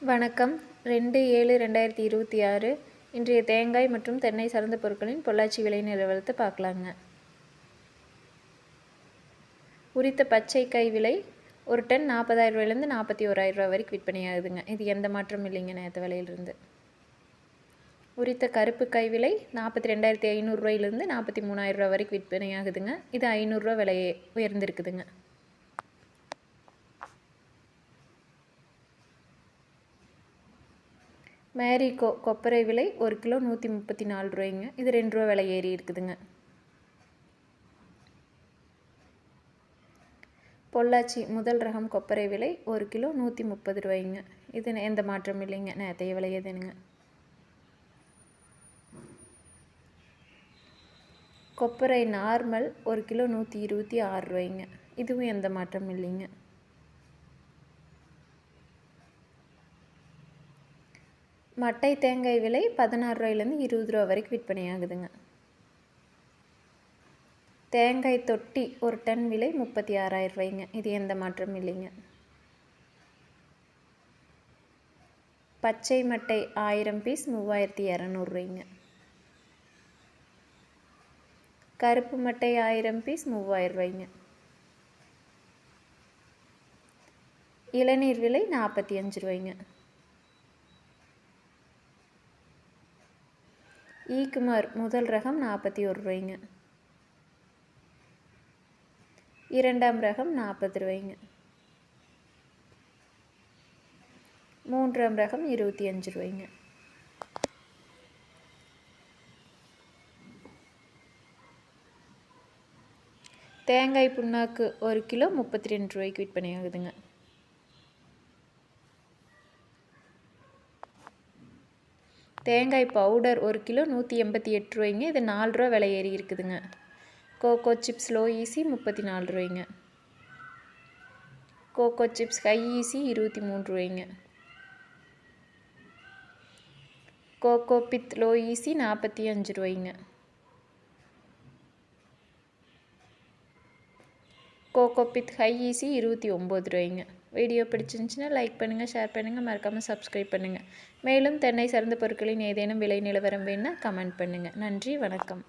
வணக்கம். 2/7/2026 இன்றைய தேங்காய் மற்றும் தென்னை சார்ந்த பொருட்களின் பொள்ளாச்சி விலை நிலவரத்தை பார்க்கலாங்க. உரித்த பச்சை காய் விலை ஒரு டன் 40,000 ரூபாயிலிருந்து 41,000 ரூபா வரைக்கும் விற்பனையாகுதுங்க. இது எந்த மாற்றமும் இல்லைங்க நேற்று விலையிலிருந்து. உரித்த கருப்பு காய் விலை 42,500 ரூபாயிலிருந்து 43,000 ரூபா வரைக்கும் விற்பனையாகுதுங்க. இது 500 ரூபா விலையே உயர்ந்திருக்குதுங்க. மேரிகோ கொப்பரை விலை 1 கிலோ 134 ரூபாய்ங்க. இது 2 ரூபா விலை ஏறி இருக்குதுங்க. பொள்ளாச்சி முதல் ரகம் கொப்பரை விலை 1 கிலோ 130 ரூபாய்ங்க. இது எந்த மாற்றமும் இல்லைங்க நேற்றைய விலையேதுங்க. கொப்பரை நார்மல் 1 கிலோ 126 ரூபாய்ங்க. இதுவும் எந்த மாற்றமும் இல்லைங்க. மட்டை தேங்காய் விலை 16 ரூபாயிலேருந்து 20 ரூபா வரைக்கும் விற்பனையாகுதுங்க. தேங்காய் தொட்டி ஒரு டன் விலை 36,000 ரூபாய்ங்க. இது எந்த மாற்றமும் இல்லைங்க. பச்சை மட்டை 1000 பீஸ் 3,200 ரூபாய்ங்க. கருப்பு மட்டை 1000 பீஸ் 3,000 ரூபாய்ங்க. இளநீர் விலை 45 ரூபாய்ங்க. ஈக்குமார் முதல் ரகம் 41 ரூபாய்ங்க. இரண்டாம் ரகம் 40 ரூபாய்ங்க. மூன்றாம் ரகம் 25 ரூபாய்ங்க. தேங்காய் புண்ணாக்கு 1 கிலோ 32 ரூபாய்க்கு விற்பனையாகுதுங்க. தேங்காய் பவுடர் 1 கிலோ 188 ரூபாய்ங்க. இது 4 ரூபா விலை ஏறி இருக்குதுங்க. கோகோ சிப்ஸ் லோ ஈசி 34 ரூபாய்ங்க. கோகோ சிப்ஸ் ஹை ஈசி 23 ரூபாய்ங்க. கோகோ பித் லோ ஈசி 45 ரூபாய்ங்க. கோகோ பித் ஹை ஈசி 29 ரூபாய்ங்க. வீடியோ பிடிச்சிருந்துச்சுன்னா லைக் பண்ணுங்கள், ஷேர் பண்ணுங்கள், மறக்காமல் சப்ஸ்கிரைப் பண்ணுங்கள். மேலும் தென்னை சார்ந்த பொருட்களின் ஏதேனும் விலை நிலவரம் வேணுன்னா கமெண்ட் பண்ணுங்கள். நன்றி, வணக்கம்.